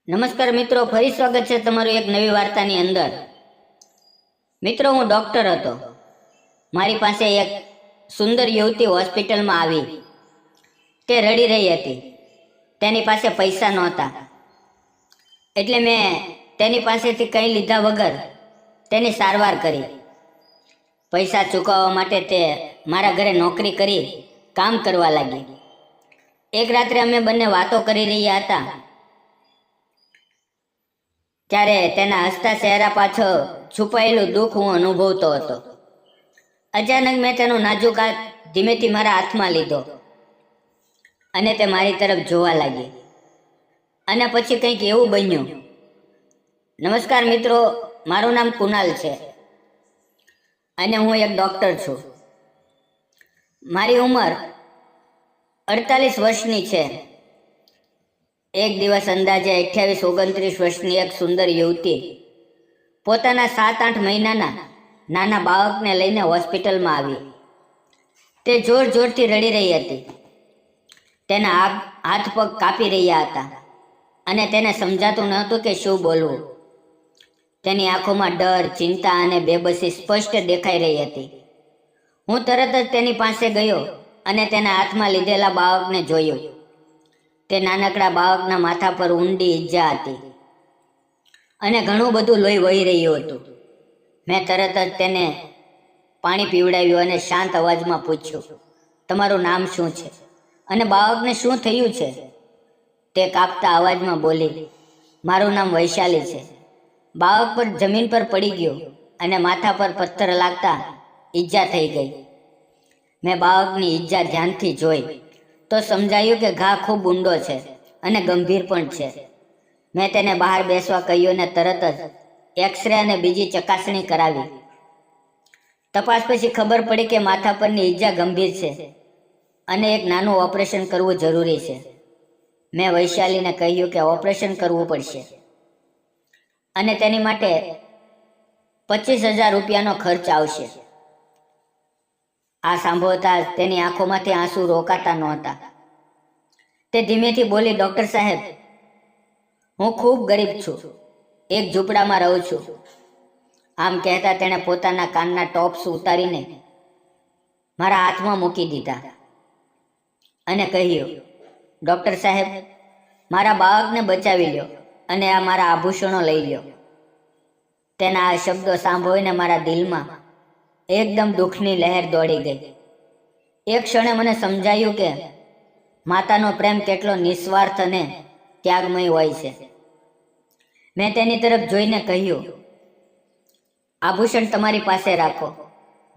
નમસ્કાર મિત્રો, ફરી સ્વાગત છે તમારું એક નવી વાર્તાની અંદર. મિત્રો, હું ડૉક્ટર હતો. મારી પાસે એક સુંદર યુવતી હોસ્પિટલમાં આવી. તે રડી રહી હતી. તેની પાસે પૈસા નહોતા, એટલે મેં તેની પાસેથી કંઈ લીધા વગર તેની સારવાર કરી. પૈસા ચૂકવવા માટે તે મારા ઘરે નોકરી કરી કામ કરવા લાગી. એક રાત્રે અમે બંને વાતો કરી રહ્યા હતા ત્યારે તેના હસતા ચહેરા પાછળ છુપાયેલું દુઃખ હું અનુભવતો હતો. અચાનક મેં તેનો નાજુક હાથ ધીમેથી મારા હાથમાં લીધો અને તે મારી તરફ જોવા લાગી. અને પછી કંઈક એવું બન્યું. નમસ્કાર મિત્રો, મારું નામ કુનાલ છે અને હું એક ડૉક્ટર છું. મારી ઉંમર 48 વર્ષની છે. એક દિવસ અંદાજે 28-29 વર્ષની એક સુંદર યુવતી પોતાના 7-8 મહિનાના નાના બાળકને લઈને હોસ્પિટલમાં આવી. તે જોર જોરથી રડી રહી હતી. તેના હાથ પગ કાપી રહ્યા હતા અને તેને સમજાતું નહોતું કે શું બોલવું. તેની આંખોમાં ડર, ચિંતા અને બેબસી સ્પષ્ટ દેખાઈ રહી હતી. હું તરત જ તેની પાસે ગયો અને તેના હાથમાં લીધેલા બાળકને જોયું. તે નાનકડા બાળકના માથા પર ઊંડી ઈજા હતી અને ઘણું બધું લોહી વહી રહ્યું હતું. મેં તરત જ તેને પાણી પીવડાવ્યું અને શાંત અવાજમાં પૂછ્યું, તમારું નામ શું છે અને બાળકને શું થયું છે? તે કાપતા અવાજમાં બોલી, મારું નામ વૈશાલી છે. બાળક પર જમીન પર પડી ગયો અને માથા પર પથ્થર લાગતા ઈજા થઈ ગઈ. મેં બાળકની ઈજા ધ્યાનથી જોઈ તો સમજાયું કે ઘા ખૂબ ઊંડો છે અને ગંભીર પણ છે. મેં તેને બહાર બેસવા કહ્યું અને તરત જ એક્સરે અને બીજી ચકાસણી કરાવી. તપાસ પછી ખબર પડી કે માથા પરની ઈજા ગંભીર છે અને એક નાનું ઓપરેશન કરવું જરૂરી છે. મેં વૈશાલીને કહ્યું કે ઓપરેશન કરવું પડશે અને તેની માટે 25,000 રૂપિયાનો ખર્ચ આવશે. આ સાંભળતા તેની આંખોમાંથી આંસુ રોકાતા નહોતા. તે ધીમેથી બોલી, ડૉક્ટર સાહેબ, હું ખૂબ ગરીબ છું. એક ઝૂંપડામાં રહું છું. આમ કહેતા તેણે પોતાના કાનના ટોપ્સ ઉતારીને મારા હાથમાં મૂકી દીધા અને કહ્યું, ડૉક્ટર સાહેબ, મારા બાળકને બચાવી લ્યો અને આ મારા આભૂષણો લઈ લ્યો. તેના આ શબ્દો સાંભળીને મારા દિલમાં એકદમ દુઃખની લહેર દોડી ગઈ. એક ક્ષણે મને સમજાયું કે માતાનો પ્રેમ કેટલો નિસ્વાર્થ અને ત્યાગમય હોય છે. મેં તેની તરફ જોઈને કહ્યું, આભૂષણ તમારી પાસે રાખો.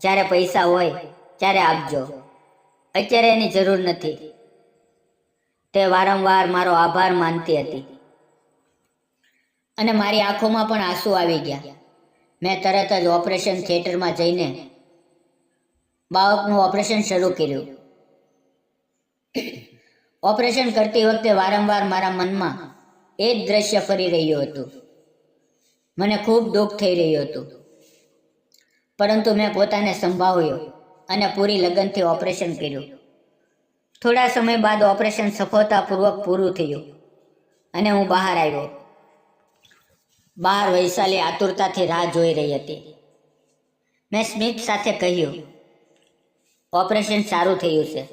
જ્યારે પૈસા હોય ત્યારે આપજો. અત્યારે એની જરૂર નથી. તે વારંવાર મારો આભાર માનતી હતી અને મારી આંખોમાં પણ આંસુ આવી ગયા. મેં તરત જ ઓપરેશન થિયેટરમાં જઈને બાળકનું ઓપરેશન શરૂ કર્યું. ઓપરેશન કરતી વખતે વારંવાર મારા મનમાં એ જ દ્રશ્ય ફરી રહ્યું હતું. મને ખૂબ દુઃખ થઈ રહ્યું હતું, પરંતુ મેં પોતાને સંભાળ્યો અને પૂરી લગનથી ઓપરેશન કર્યું. થોડા સમય બાદ ઓપરેશન સફળતાપૂર્વક પૂરું થયું અને હું બહાર આવ્યો. બહાર વૈશાલી આતુરતાથી રાહ જોઈ રહી હતી. મેં સ્મિત સાથે કહ્યું, ઓપરેશન સારું થયું છે.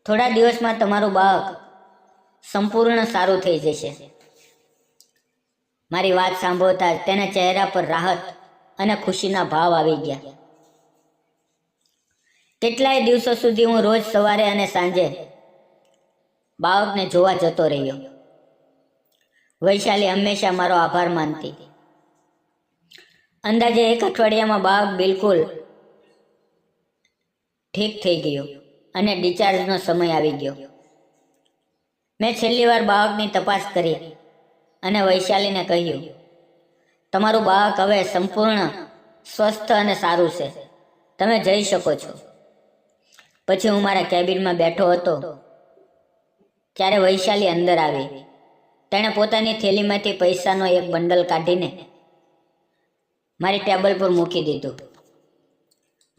થોડા દિવસમાં તમારું બાળક સંપૂર્ણ સારું થઈ જશે. મારી વાત સાંભળતા જ તેના ચહેરા પર રાહત અને ખુશીના ભાવ આવી ગયા. કેટલાય દિવસો સુધી હું રોજ સવારે અને સાંજે બાળકને જોવા જતો રહ્યો. વૈશાલી હંમેશા મારો આભાર માનતી. અંદાજે 1 અઠવાડિયામાં બાળક બિલકુલ ઠીક થઈ ગયો અને ડિસ્ચાર્જનો સમય આવી ગયો. મેં છેલ્લી વાર બાળકની તપાસ કરી અને વૈશાલીને કહ્યું, તમારું બાળક હવે સંપૂર્ણ સ્વસ્થ અને સારું છે. તમે જઈ શકો છો. પછી હું મારા કેબિનમાં બેઠો હતો ત્યારે વૈશાલી અંદર આવી. તેણે પોતાની થેલીમાંથી પૈસાનો એક બંડલ કાઢીને મારી ટેબલ પર મૂકી દીધું.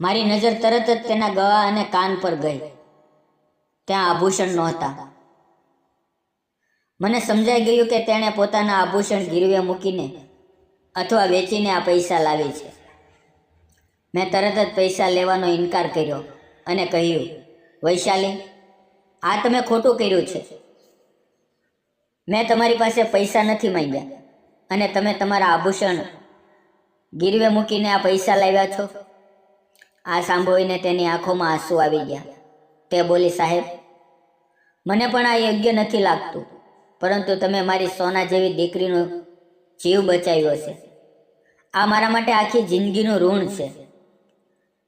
મારી નજર તરત જ તેના ગળા અને કાન પર ગઈ. ત્યાં આભૂષણ નહોતા. મને સમજાઈ ગયું કે તેણે પોતાના આભૂષણ ગીરવે મૂકીને અથવા વેચીને આ પૈસા લાવી છે. મેં તરત જ પૈસા લેવાનો ઇનકાર કર્યો અને કહ્યું, વૈશાલી, આ તમે ખોટું કર્યું છે. મેં તમારી પાસે પૈસા નથી માંગ્યા અને તમે તમારા આભૂષણ ગીરવે મૂકીને આ પૈસા લાવ્યા છો. આ સાંભળીને તેની આંખોમાં આંસુ આવી ગયા. તે બોલી, સાહેબ, મને પણ આ યોગ્ય નથી લાગતું, પરંતુ તમે મારી સોના જેવી દીકરીનો જીવ બચાવ્યો છે. આ મારા માટે આખી જિંદગીનું ઋણ છે.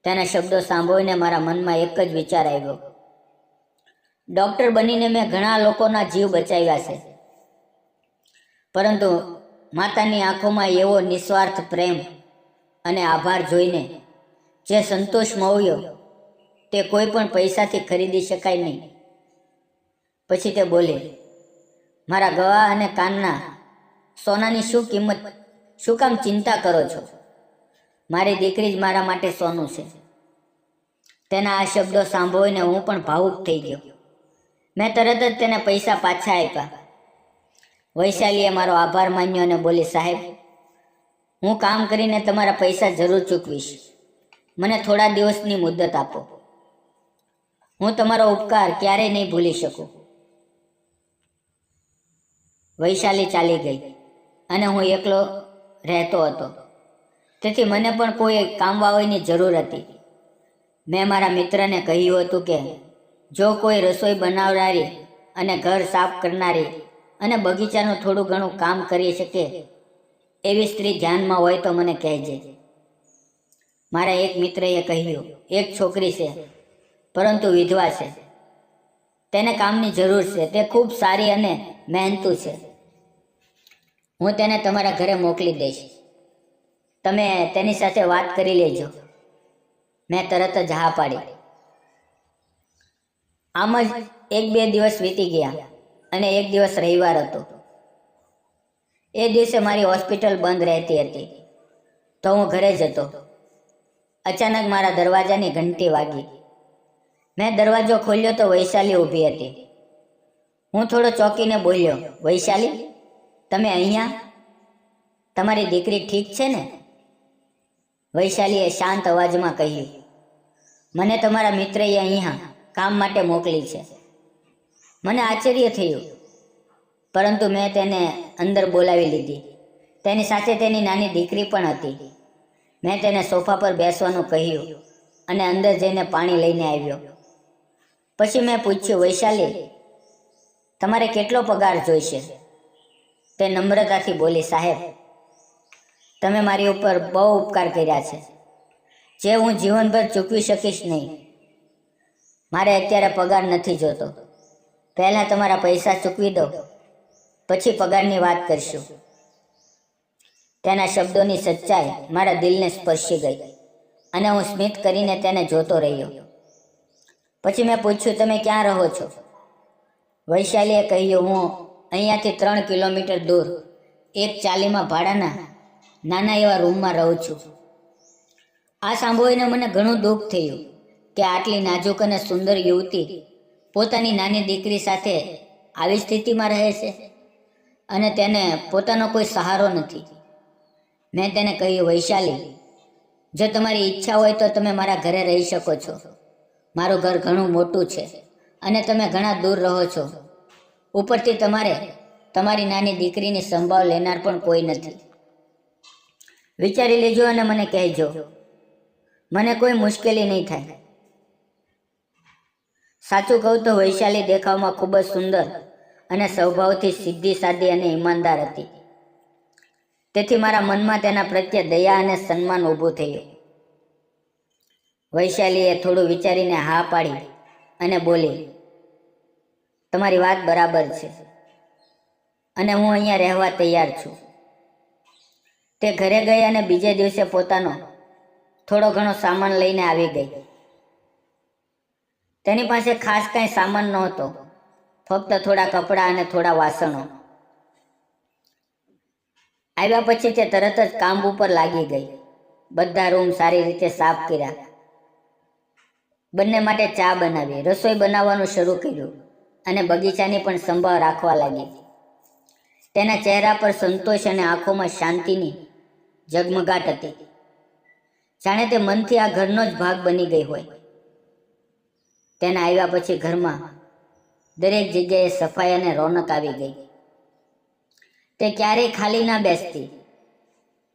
તેના શબ્દો સાંભળીને મારા મનમાં એક જ વિચાર આવ્યો. ડૉક્ટર બનીને મેં ઘણા લોકોના જીવ બચાવ્યા છે, પરંતુ માતાની આંખોમાં એવો નિસ્વાર્થ પ્રેમ અને આભાર જોઈને જે સંતોષ મળ્યો તે કોઈ પણ પૈસાથી ખરીદી શકાય નહીં. પછી તે બોલે, મારા ગળા અને કાનના સોનાની શું કામ ચિંતા કરો છો? મારી દીકરી જ મારા માટે સોનું છે. તેના આ શબ્દો સાંભળીને હું પણ ભાવુક થઈ ગયો. મેં તરત જ તેને પૈસા પાછા આપ્યા. વૈશાલીએ મારો આભાર માન્યો અને બોલી, સાહેબ, હું કામ કરીને તમારા પૈસા જરૂર ચૂકવીશ. મને થોડા દિવસની મુદત આપો. હું તમારો ઉપકાર ક્યારેય નહીં ભૂલી શકું. વૈશાલી ચાલી ગઈ અને હું એકલો રહેતો હતો. તેથી મને પણ કોઈ કામવાળીની જરૂર હતી. મેં મારા મિત્રને કહ્યું હતું કે જો કોઈ રસોઈ બનાવનારી અને ઘર સાફ કરનારી અને બગીચાનું થોડું ઘણું કામ કરી શકે એવી સ્ત્રી ધ્યાનમાં હોય તો મને કહેજે. મારા એક મિત્રએ કહ્યું, એક છોકરી છે, પરંતુ વિધવા છે. તેને કામની જરૂર છે. તે ખૂબ સારી અને મહેનતુ છે. હું તેને તમારા ઘરે મોકલી દઈશ. તમે તેની સાથે વાત કરી લેજો. મેં તરત જ હા પાડી. આમ જ 1-2 દિવસ વીતી ગયા અને એક દિવસ રવિવાર હતો. એ દિવસે મારી હોસ્પિટલ બંધ રહેતી હતી, તો હું ઘરે જતો. અચાનક મારા દરવાજાની ઘંટી વાગી. મેં દરવાજો ખોલ્યો તો વૈશાલી ઊભી હતી. હું થોડો ચોંકીને બોલ્યો, વૈશાલી, તમે અહીંયા? તમારી દીકરી ઠીક છે ને? વૈશાલીએ શાંત અવાજમાં કહ્યું, મને તમારા મિત્રએ અહીંયા કામ માટે મોકલી છે. મને આશ્ચર્ય થયું, પરંતુ મેં તેને અંદર બોલાવી લીધી. તેની સાથે તેની નાની દીકરી પણ હતી. મેં તેને સોફા પર બેસવાનું કહ્યું અને અંદર જઈને પાણી લઈને આવ્યો. પછી મેં પૂછ્યું, વૈશાલી, તમારે કેટલો પગાર જોઈશે? તે નમ્રતાથી બોલી, સાહેબ, તમે મારી ઉપર બહુ ઉપકાર કર્યા છે, જે હું જીવનભર ચૂકવી શકીશ નહીં. મારે અત્યારે પગાર નથી જોતો. પહેલાં તમારા પૈસા ચૂકવી દો, પછી પગારની વાત કરશું. તેના શબ્દોની સચ્ચાઈ મારા દિલને સ્પર્શી ગઈ અને હું સ્મિત કરીને તેને જોતો રહ્યો. પછી મેં પૂછ્યું, તમે ક્યાં રહો છો? વૈશાલીએ કહ્યું, હું અહીંયાથી 3 કિલોમીટર દૂર એક ચાલીમાં ભાડાના નાના એવા રૂમમાં રહું છું. આ સાંભળીને મને ઘણું દુઃખ થયું કે આટલી નાજુક અને સુંદર યુવતી પોતાની નાની દીકરી સાથે આવી સ્થિતિમાં રહે છે અને તેને પોતાનો કોઈ સહારો નથી. મેં તેને કહ્યું, વૈશાલી, જો તમારી ઈચ્છા હોય તો તમે મારા ઘરે રહી શકો છો. મારું ઘર ઘણું મોટું છે અને તમે ઘણા દૂર રહો છો. ઉપરથી તમારી નાની દીકરીની સંભાળ લેનાર પણ કોઈ નથી. વિચારી લેજો અને મને કહેજો. મને કોઈ મુશ્કેલી નહીં થાય. સાચું કહું તો વૈશાલી દેખાવમાં ખૂબ જ સુંદર અને સ્વભાવથી સીધી સાદી અને ઈમાનદાર હતી. તેથી મારા મનમાં તેના પ્રત્યે દયા અને સન્માન ઊભું થયું. વૈશાલીએ થોડું વિચારીને હા પાડી અને બોલી, તમારી વાત બરાબર છે અને હું અહીંયા રહેવા તૈયાર છું. તે ઘરે ગઈ અને બીજે દિવસે પોતાનો થોડો ઘણો સામાન લઈને આવી ગઈ. તેની પાસે ખાસ કાંઈ સામાન નહોતો, ફક્ત થોડા કપડાં અને થોડા વાસણો. આવ્યા પછી તે તરત જ કામ ઉપર લાગી ગઈ. બધા રૂમ સારી રીતે સાફ કર્યા. બંને માટે ચા બનાવી, રસોઈ બનાવવાનું શરૂ કર્યું અને બગીચાની પણ સંભાળ રાખવા લાગી. તેના ચહેરા પર સંતોષ અને આંખોમાં શાંતિની ઝગમગાટ હતી. જાણે તે મનથી આ ઘરનો જ ભાગ બની ગઈ હોય. તેના આવ્યા પછી ઘરમાં દરેક જગ્યાએ સફાઈ અને રોનક આવી ગઈ. તે ક્યારેય ખાલી ના બેસતી,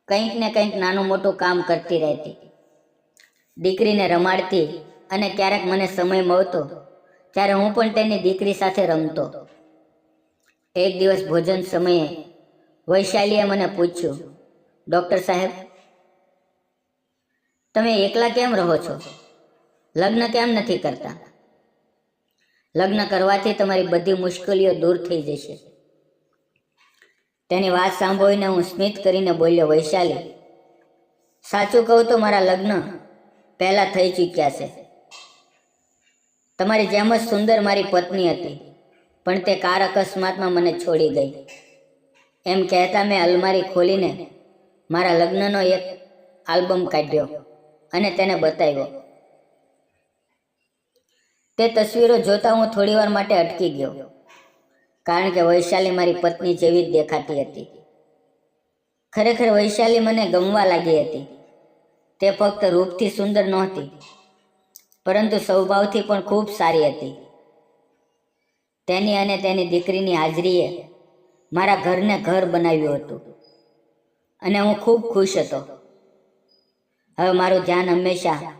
કંઈક ને કંઈક નાનું મોટું કામ કરતી રહેતી, દીકરીને રમાડતી, અને ક્યારેક મને સમય મળતો ત્યારે હું પણ તેની દીકરી સાથે રમતો. એક દિવસ ભોજન સમયે વૈશાલીએ મને પૂછ્યું, ડૉક્ટર સાહેબ, તમે એકલા કેમ રહો છો? લગ્ન કેમ નથી કરતા? લગ્ન કરવાથી તમારી બધી મુશ્કેલીઓ દૂર થઈ જશે. તેની વાત સાંભળીને હું સ્મિત કરીને બોલ્યો, વૈશાલી, સાચું કહું તો મારા લગ્ન પહેલાં થઈ ચૂક્યા છે. તમારી જેમ જ સુંદર મારી પત્ની હતી, પણ તે કાર અકસ્માતમાં મને છોડી ગઈ. એમ કહેતા મેં અલમારી ખોલીને મારા લગ્નનો એક આલ્બમ કાઢ્યો અને તેને બતાવ્યો. તે તસવીરો જોતા હું થોડીવાર માટે અટકી ગયો, કારણ કે વૈશાલી મારી પત્ની જેવી જ દેખાતી હતી. ખરેખર વૈશાલી મને ગમવા લાગી હતી. તે ફક્ત રૂપથી સુંદર નહોતી, પરંતુ સ્વભાવથી પણ ખૂબ સારી હતી. તેની અને તેની દીકરીની હાજરીએ મારા ઘરને ઘર બનાવ્યું હતું અને હું ખૂબ ખુશ હતો. હવે મારું ધ્યાન હંમેશા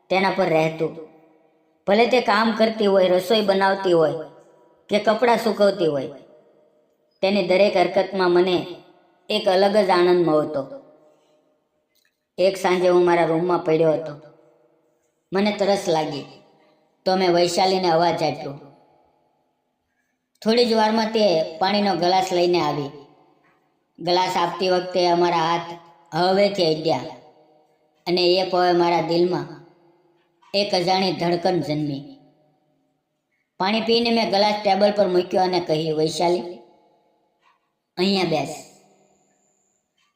તેના પર રહેતું. ભલે તે કામ કરતી હોય, રસોઈ બનાવતી હોય કે કપડાં સૂકવતી હોય, તેની દરેક હરકતમાં મને એક અલગ જ આનંદ મળતો. એક સાંજે હું મારા રૂમમાં પડ્યો હતો. મને તરસ લાગી તો મેં વૈશાલીને અવાજ આપ્યો. થોડી જ વારમાં તે પાણીનો ગ્લાસ લઈને આવી. ગ્લાસ આપતી વખતે અમારા હાથ હવેથી અડ્યા અને એ પવે મારા દિલમાં એક અજાણી ધડકન જન્મી. પાણી પીને મેં ગ્લાસ ટેબલ પર મૂક્યો અને કહ્યું, વૈશાલી, અહીંયા બેસ,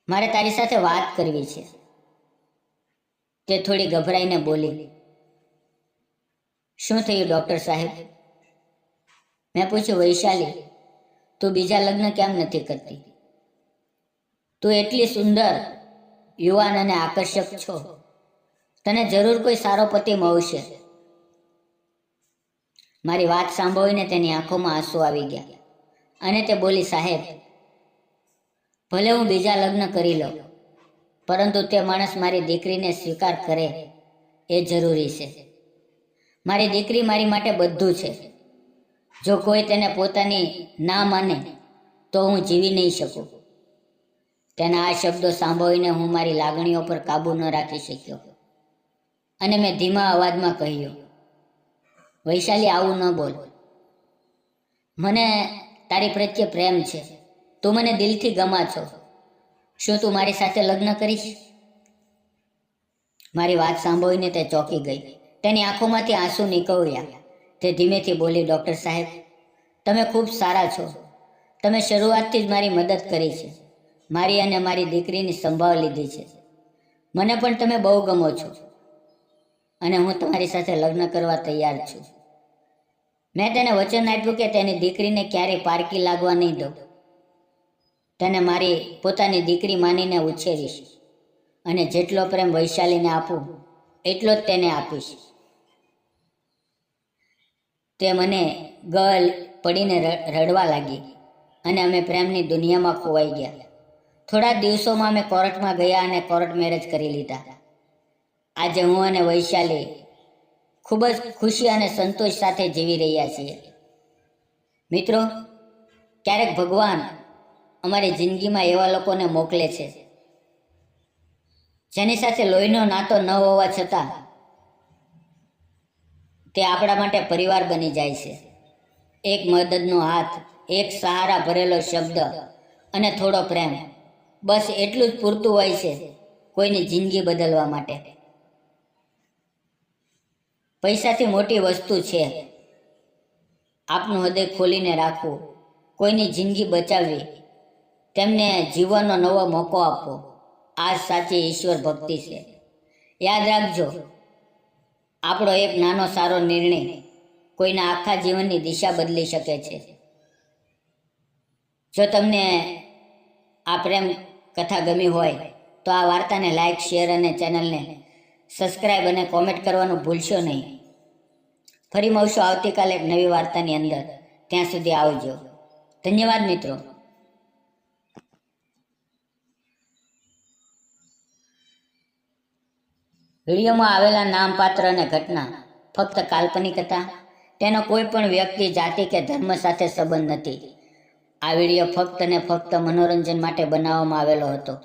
મારે તારી સાથે વાત કરવી છે. તે થોડી ગભરાઈને બોલી, શું થયું ડૉક્ટર સાહેબ? મેં પૂછ્યું, વૈશાલી, તું બીજા લગ્ન કેમ નથી કરતી? તું એટલી સુંદર, યુવાન અને આકર્ષક છો. તને જરૂર કોઈ સારો પતિ મળશે. મારી વાત સાંભળીને તેની આંખોમાં આંસુ આવી ગયા અને તે બોલી, સાહેબ, ભલે હું બીજા લગ્ન કરી લઉં, પરંતુ તે માણસ મારી દીકરીને સ્વીકાર કરે એ જરૂરી છે. મારી દીકરી મારી માટે બધું છે. જો કોઈ તેને પોતાની ના માને તો હું જીવી નહીં શકું. તેના આ શબ્દો સાંભળીને હું મારી લાગણીઓ પર કાબૂ ન રાખી શક્યો અને મેં ધીમા અવાજમાં કહ્યું, વૈશાલી, આવું ન બોલ. મને તારી પ્રત્યે પ્રેમ છે. તું મને દિલથી ગમા છો. શું તું મારી સાથે લગ્ન કરીશ? મારી વાત સાંભળીને તે ચોંકી ગઈ. તેની આંખોમાંથી આંસુ નીકળ્યા. તે ધીમેથી બોલી, ડૉક્ટર સાહેબ, તમે ખૂબ સારા છો. તમે શરૂઆતથી જ મારી મદદ કરી છે. મારી અને મારી દીકરીની સંભાળ લીધી છે. મને પણ તમે બહુ ગમો છો અને હું તમારી સાથે લગ્ન કરવા તૈયાર છું. મેં તેને વચન આપ્યું કે તેની દીકરીને ક્યારેય પારકી લાગવા નહીં દઉં. તેને મારી પોતાની દીકરી માનીને ઉછેરીશ અને જેટલો પ્રેમ વૈશાલીને આપું એટલો જ તેને આપીશ. તે મને ગળ પડીને રડવા લાગી અને અમે પ્રેમની દુનિયામાં ખોવાઈ ગયા. થોડા દિવસોમાં અમે કોર્ટમાં ગયા અને કોર્ટ મેરેજ કરી લીધા. આજે હું અને વૈશાલી ખૂબ જ ખુશી અને સંતોષ સાથે જીવી રહ્યા છીએ. મિત્રો, ક્યારેક ભગવાન અમારી જિંદગીમાં એવા લોકોને મોકલે છે જેની સાથે લોહીનો નાતો ન હોવા છતાં તે આપણા માટે પરિવાર બની જાય છે. એક મદદનો હાથ, એક સહારા ભરેલો શબ્દ અને થોડો પ્રેમ, બસ એટલું જ પૂરતું હોય છે કોઈની જિંદગી બદલવા માટે. પૈસાથી મોટી વસ્તુ છે આપનું હૃદય ખોલીને રાખવું, કોઈની જિંદગી બચાવવી, તેમને જીવનનો નવો મોકો આપવો. આ સાચી ઈશ્વર ભક્તિ છે. યાદ રાખજો, આપણો એક નાનો સારો નિર્ણય કોઈના આખા જીવનની દિશા બદલી શકે છે. જો તમને આ પ્રેમ કથા ગમી હોય તો આ વાર્તાને લાઈક, શેર અને ચેનલને સબસ્ક્રાઈબ અને કોમેન્ટ કરવાનું ભૂલશો નહીં. ફરી મળશું આવતીકાલે એક નવી વાર્તાની અંદર. ત્યાં સુધી આવજો. ધન્યવાદ મિત્રો. વિડીયોમાં આવેલા નામ, પાત્ર અને ઘટના ફક્ત કાલ્પનિક હતા. તેનો કોઈ પણ વ્યક્તિ, જાતિ કે ધર્મ સાથે સંબંધ નથી. આ વિડીયો ફક્ત ને ફક્ત મનોરંજન માટે બનાવવામાં આવેલો હતો.